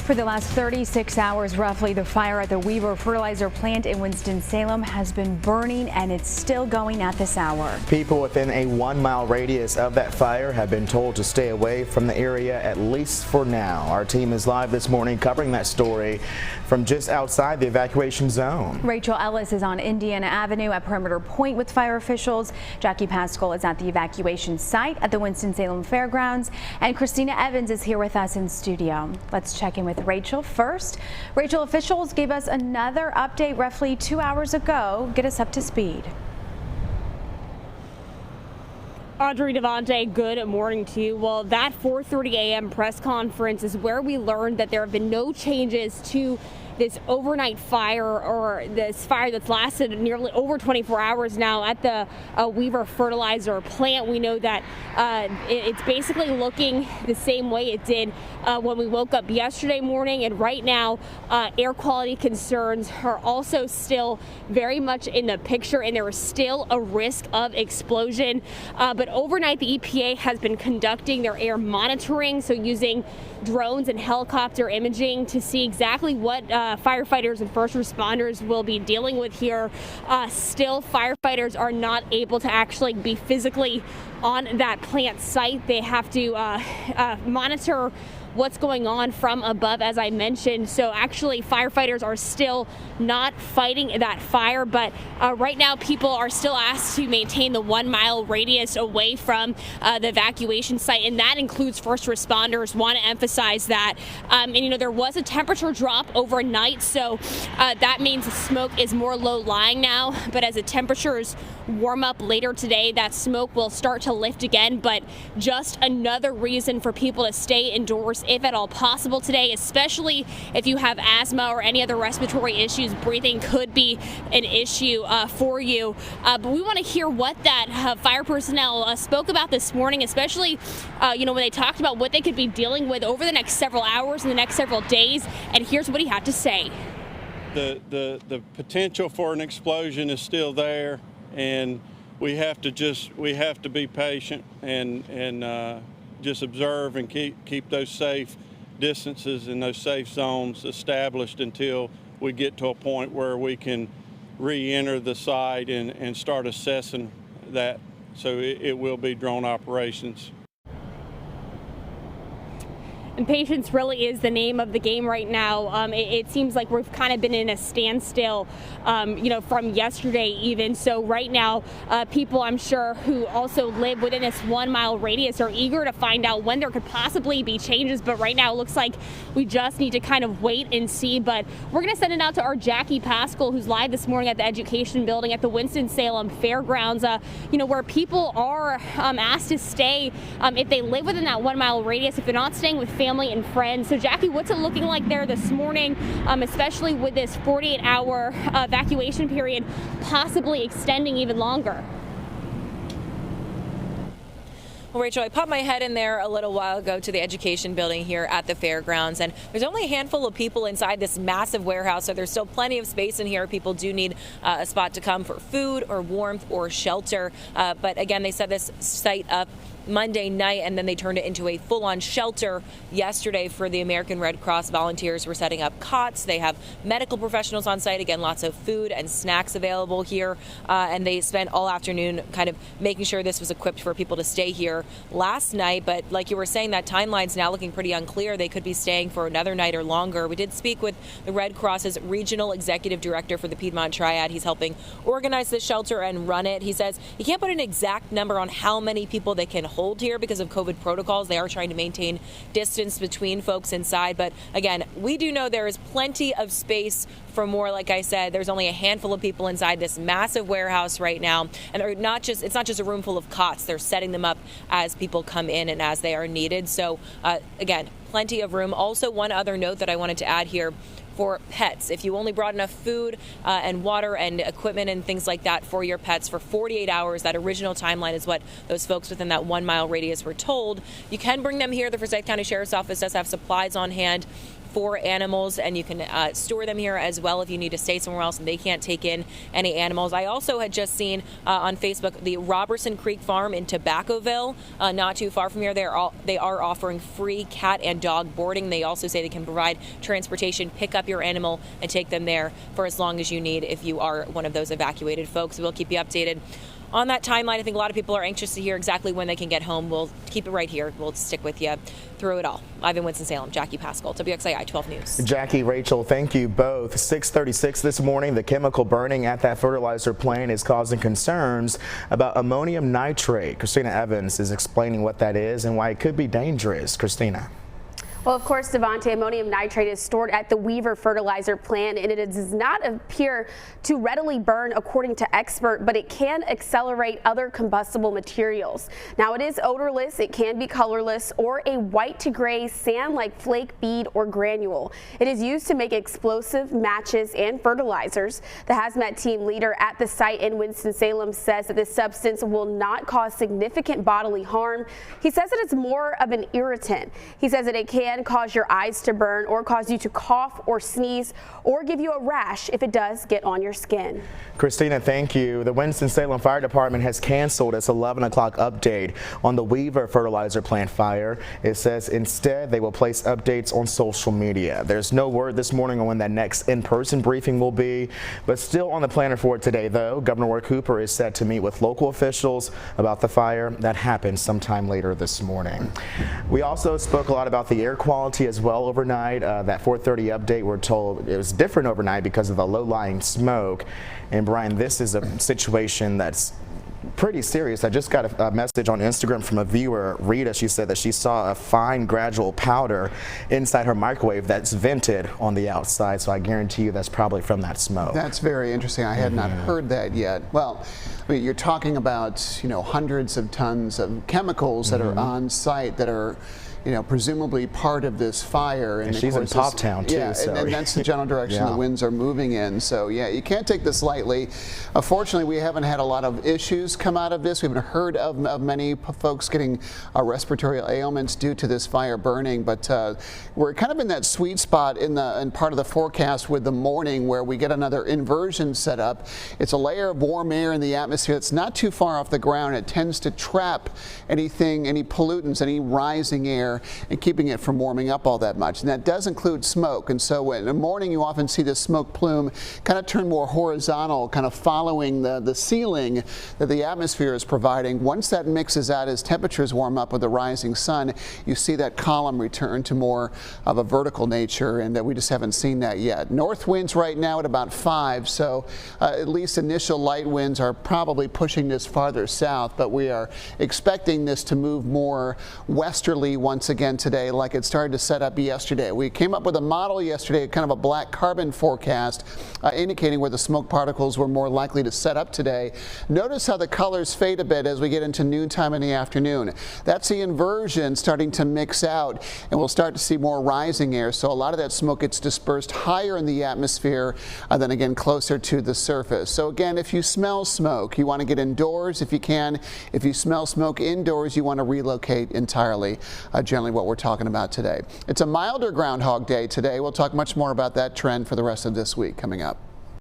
For the last 36 hours, roughly, the fire at the Weaver fertilizer plant in Winston-Salem has been burning, and it's still going at this hour. People within a 1-mile radius of that fire have been told to stay away from the area, at least for now. Our team is live this morning covering that story from just outside the evacuation zone. Rachel Ellis is on Indiana Avenue at Perimeter Point with fire officials. Jackie Pascal is at the evacuation site at the Winston-Salem Fairgrounds, and Christina Evans is here with us in studio. Let's check in with Rachel first. Rachel, officials gave us another update roughly 2 hours ago. Get us up to speed. Audrey Devontae, good morning to you. Well, that 4:30 a.m. press conference is where we learned that there have been no changes to this overnight fire, or this fire that's lasted nearly over 24 hours now at the Weaver fertilizer plant. We know that it's basically looking the same way it did when we woke up yesterday morning, and right now air quality concerns are also still very much in the picture, and there is still a risk of explosion. But overnight, the EPA has been conducting their air monitoring, so using drones and helicopter imaging to see exactly what firefighters and first responders will be dealing with here. Still, firefighters are not able to actually be physically on that plant site. They have to monitor what's going on from above, as I mentioned. So actually, firefighters are still not fighting that fire, but right now people are still asked to maintain the 1-mile radius away from the evacuation site, and that includes first responders. Want to emphasize that. And you know, there was a temperature drop overnight, so that means the smoke is more low-lying now, but as the temperatures warm up later today, that smoke will start to lift again. But just another reason for people to stay indoors if at all possible today, especially if you have asthma or any other respiratory issues. Breathing could be an issue for you. But we want to hear what that fire personnel spoke about this morning, especially you know, when they talked about what they could be dealing with over the next several hours and the next several days. And here's what he had to say. The potential for an explosion is still there, and we have to be patient and just observe and keep those safe distances and those safe zones established until we get to a point where we can re-enter the site and start assessing that. So it will be drone operations. And patience really is the name of the game right now. It seems like we've kind of been in a standstill, you know, from yesterday even. So right now, people, I'm sure, who also live within this 1-mile radius are eager to find out when there could possibly be changes. But right now, it looks like we just need to kind of wait and see. But we're going to send it out to our Jackie Pascal, who's live this morning at the Education Building at the Winston-Salem Fairgrounds, you know, where people are asked to stay if they live within that 1-mile radius, if they're not staying with family and friends. So Jackie, what's it looking like there this morning, especially with this 48-hour evacuation period possibly extending even longer? Well, Rachel, I popped my head in there a little while ago to the Education Building here at the fairgrounds, and there's only a handful of people inside this massive warehouse, so there's still plenty of space in here. People do need a spot to come for food or warmth or shelter. But again, they set this site up Monday night, and then they turned it into a full-on shelter yesterday for the American Red Cross volunteers. We're setting up cots. They have medical professionals on site. Again, lots of food and snacks available here. And they spent all afternoon kind of making sure this was equipped for people to stay here last night. But like you were saying, that timeline's now looking pretty unclear. They could be staying for another night or longer. We did speak with the Red Cross's regional executive director for the Piedmont Triad. He's helping organize this shelter and run it. He says he can't put an exact number on how many people they can hold here because of COVID protocols. They are trying to maintain distance between folks inside. But again, we do know there is plenty of space for more. Like I said, there's only a handful of people inside this massive warehouse right now. And it's not just a room full of cots. They're setting them up as people come in and as they are needed. So again, plenty of room. Also, one other note that I wanted to add here: for pets, if you only brought enough food and water and equipment and things like that for your pets for 48 hours, that original timeline is what those folks within that 1-mile radius were told, you can bring them here. The Forsyth County Sheriff's Office does have supplies on hand for animals, and you can store them here as well if you need to stay somewhere else and they can't take in any animals. I also had just seen on Facebook the Robertson Creek Farm in Tobaccoville, not too far from here. They are offering free cat and dog boarding. They also say they can provide transportation, pick up your animal and take them there for as long as you need if you are one of those evacuated folks. We'll keep you updated on that timeline. I think a lot of people are anxious to hear exactly when they can get home. We'll keep it right here. We'll stick with you through it all. Live in Winston-Salem, Jackie Pascal, WXII 12 News. Jackie, Rachel, thank you both. 6:36 this morning, the chemical burning at that fertilizer plant is causing concerns about ammonium nitrate. Christina Evans is explaining what that is and why it could be dangerous. Christina. Well, of course, Devontae, ammonium nitrate is stored at the Weaver fertilizer plant, and it does not appear to readily burn according to expert, but it can accelerate other combustible materials. Now, it is odorless, it can be colorless, or a white to gray sand-like flake, bead, or granule. It is used to make explosive, matches, and fertilizers. The hazmat team leader at the site in Winston-Salem says that this substance will not cause significant bodily harm. He says that it's more of an irritant. He says that it can cause your eyes to burn or cause you to cough or sneeze or give you a rash if it does get on your skin. Christina, thank you. The Winston-Salem Fire Department has canceled its 11 o'clock update on the Weaver fertilizer plant fire. It says instead they will place updates on social media. There's no word this morning on when that next in-person briefing will be, but still on the planner for today, though. Governor Roy Cooper is set to meet with local officials about the fire that happened sometime later this morning. We also spoke a lot about the air quality as well overnight. That 4:30 update, we're told it was different overnight because of the low-lying smoke. And Brian, this is a situation that's pretty serious. I just got a message on Instagram from a viewer, Rita. She said that she saw a fine gradual powder inside her microwave that's vented on the outside. So I guarantee you that's probably from that smoke. That's very interesting. I had not heard that yet. Well, I mean, you're talking about, you know, hundreds of tons of chemicals that are on site that are, you know, presumably part of this fire. And she's in Poptown too. Yeah, so. and that's the general direction the winds are moving in. So yeah, you can't take this lightly. Fortunately, we haven't had a lot of issues come out of this. We haven't heard of many folks getting respiratory ailments due to this fire burning. But we're kind of in that sweet spot in part of the forecast with the morning where we get another inversion set up. It's a layer of warm air in the atmosphere that's not too far off the ground. It tends to trap anything, any pollutants, any rising air, and keeping it from warming up all that much. And that does include smoke. And so in the morning, you often see this smoke plume kind of turn more horizontal, kind of following the ceiling that the atmosphere is providing. Once that mixes out as temperatures warm up with the rising sun, you see that column return to more of a vertical nature, and we just haven't seen that yet. North winds right now at about 5, so at least initial light winds are probably pushing this farther south, but we are expecting this to move more westerly once again today, like it started to set up yesterday. We came up with a model yesterday, kind of a black carbon forecast, indicating where the smoke particles were more likely to set up today. Notice how the colors fade a bit as we get into noontime in the afternoon. That's the inversion starting to mix out, and we'll start to see more rising air. So a lot of that smoke gets dispersed higher in the atmosphere than again closer to the surface. So again, if you smell smoke, you want to get indoors if you can. If you smell smoke indoors, you want to relocate entirely. Generally what we're talking about today. It's a milder Groundhog Day today. We'll talk much more about that trend for the rest of this week coming up.